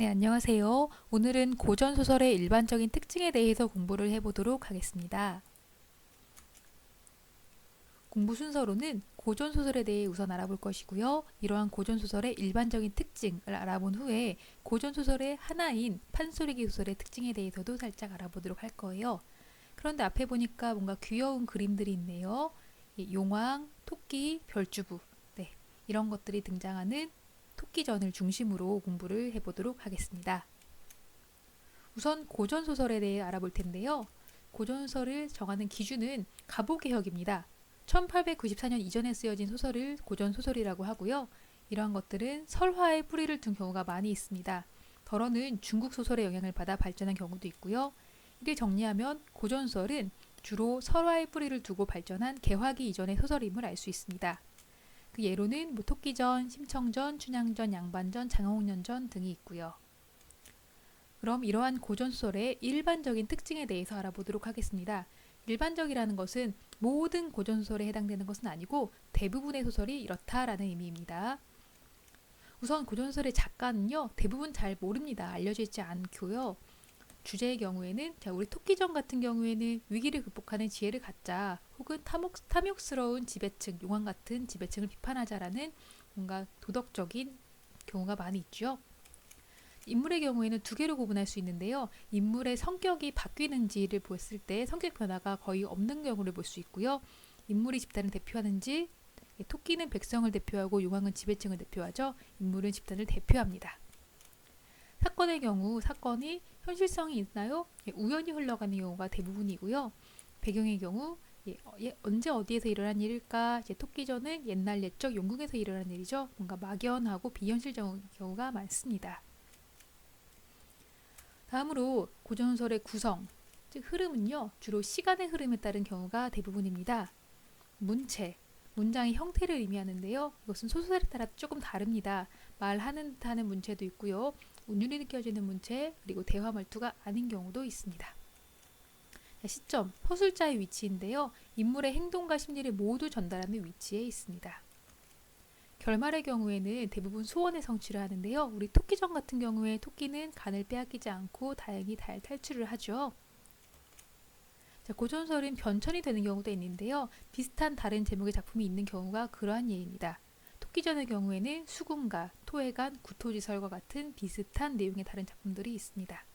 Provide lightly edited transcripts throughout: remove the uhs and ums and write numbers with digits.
네, 안녕하세요. 오늘은 고전소설의 일반적인 특징에 대해서 공부를 해보도록 하겠습니다. 공부 순서로는 고전소설에 대해 우선 알아볼 것이고요. 이러한 고전소설의 일반적인 특징을 알아본 후에 고전소설의 하나인 판소리기 소설의 특징에 대해서도 살짝 알아보도록 할 거예요. 그런데 앞에 보니까 뭔가 귀여운 그림들이 있네요. 용왕, 토끼, 별주부, 네, 이런 것들이 등장하는 토끼전을 중심으로 공부를 해보도록 하겠습니다. 우선 고전소설에 대해 알아볼 텐데요. 고전소설을 정하는 기준은 가보개혁입니다. 1894년 이전에 쓰여진 소설을 고전소설이라고 하고요. 이러한 것들은 설화의 뿌리를 둔 경우가 많이 있습니다. 덜어는 중국 소설의 영향을 받아 발전한 경우도 있고요. 이를 정리하면 고전소설은 주로 설화의 뿌리를 두고 발전한 개화기 이전의 소설임을 알 수 있습니다. 그 예로는 토끼전, 심청전, 춘향전, 양반전, 장홍련전 등이 있고요. 그럼 이러한 고전소설의 일반적인 특징에 대해서 알아보도록 하겠습니다. 일반적이라는 것은 모든 고전소설에 해당되는 것은 아니고 대부분의 소설이 이렇다라는 의미입니다. 우선 고전소설의 작가는요, 대부분 잘 모릅니다. 알려져 있지 않고요. 주제의 경우에는 우리 토끼전 같은 경우에는 위기를 극복하는 지혜를 갖자, 혹은 탐욕스러운 지배층, 용왕 같은 지배층을 비판하자라는 뭔가 도덕적인 경우가 많이 있죠. 인물의 경우에는 두 개로 구분할 수 있는데요. 인물의 성격이 바뀌는지를 보았을 때 성격 변화가 거의 없는 경우를 볼 수 있고요. 인물이 집단을 대표하는지, 토끼는 백성을 대표하고 용왕은 지배층을 대표하죠. 인물은 집단을 대표합니다. 사건의 경우 사건이 현실성이 있나요? 우연히 흘러가는 경우가 대부분이고요. 배경의 경우 언제 어디에서 일어난 일일까? 토끼전은 옛날 옛적 영국에서 일어난 일이죠. 뭔가 막연하고 비현실적인 경우가 많습니다. 다음으로 고전소설의 구성, 즉 흐름은요, 주로 시간의 흐름에 따른 경우가 대부분입니다. 문체, 문장의 형태를 의미하는데요. 이것은 소설에 따라 조금 다릅니다. 말하는 듯하는 문체도 있고요. 운율이 느껴지는 문체, 그리고 대화 말투가 아닌 경우도 있습니다. 시점, 서술자의 위치인데요. 인물의 행동과 심리를 모두 전달하는 위치에 있습니다. 결말의 경우에는 대부분 소원의 성취를 하는데요. 우리 토끼전 같은 경우에 토끼는 간을 빼앗기지 않고 다행히 잘 탈출을 하죠. 고전설은 변천이 되는 경우도 있는데요. 비슷한 다른 제목의 작품이 있는 경우가 그러한 예입니다. 토끼전의 경우에는 수군가, 토해간, 구토지설과 같은 비슷한 내용의 다른 작품들이 있습니다.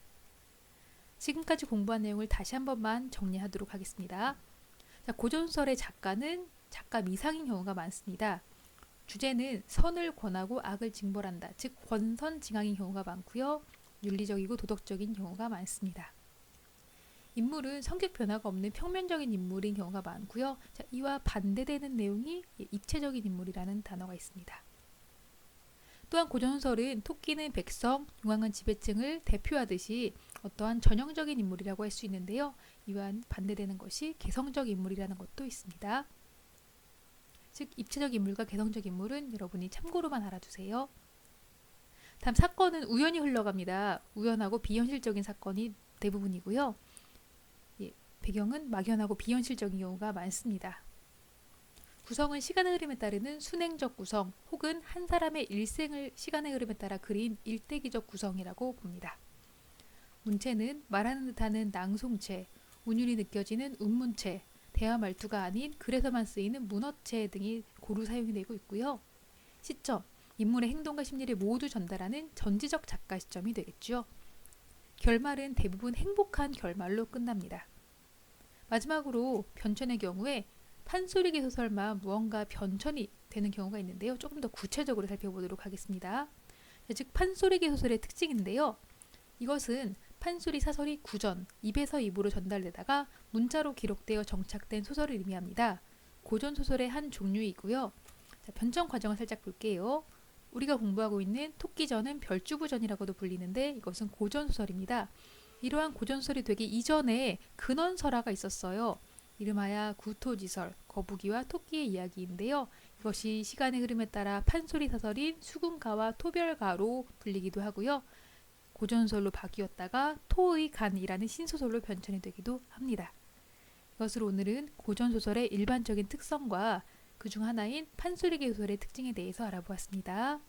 지금까지 공부한 내용을 다시 한 번만 정리하도록 하겠습니다. 고전설의 작가는 작가 미상인 경우가 많습니다. 주제는 선을 권하고 악을 징벌한다. 즉 권선징악인 경우가 많고요. 윤리적이고 도덕적인 경우가 많습니다. 인물은 성격 변화가 없는 평면적인 인물인 경우가 많고요. 이와 반대되는 내용이 입체적인 인물이라는 단어가 있습니다. 또한 고전설은 토끼는 백성, 용왕은 지배층을 대표하듯이 어떠한 전형적인 인물이라고 할 수 있는데요. 이와 반대되는 것이 개성적 인물이라는 것도 있습니다. 즉 입체적 인물과 개성적 인물은 여러분이 참고로만 알아두세요. 다음 사건은 우연히 흘러갑니다. 우연하고 비현실적인 사건이 대부분이고요. 배경은 막연하고 비현실적인 경우가 많습니다. 구성은 시간의 흐름에 따르는 순행적 구성 혹은 한 사람의 일생을 시간의 흐름에 따라 그린 일대기적 구성이라고 봅니다. 문체는 말하는 듯하는 낭송체, 운율이 느껴지는 운문체, 대화 말투가 아닌 글에서만 쓰이는 문어체 등이 고루 사용이 되고 있고요. 시점, 인물의 행동과 심리를 모두 전달하는 전지적 작가 시점이 되겠죠. 결말은 대부분 행복한 결말로 끝납니다. 마지막으로 변천의 경우에 판소리기 소설만 무언가 변천이 되는 경우가 있는데요. 조금 더 구체적으로 살펴보도록 하겠습니다. 즉 판소리기 소설의 특징인데요. 이것은 판소리 사설이 구전, 입에서 입으로 전달되다가 문자로 기록되어 정착된 소설을 의미합니다. 고전소설의 한 종류이고요. 변천 과정을 살짝 볼게요. 우리가 공부하고 있는 토끼전은 별주부전이라고도 불리는데 이것은 고전소설입니다. 이러한 고전소설이 되기 이전에 근원설화가 있었어요. 이름하여 구토지설, 거북이와 토끼의 이야기인데요. 이것이 시간의 흐름에 따라 판소리 사설인 수군가와 토별가로 불리기도 하고요. 고전설로 바뀌었다가 토의 간이라는 신소설로 변천이 되기도 합니다. 이것으로 오늘은 고전소설의 일반적인 특성과 그중 하나인 판소리기 소설의 특징에 대해서 알아보았습니다.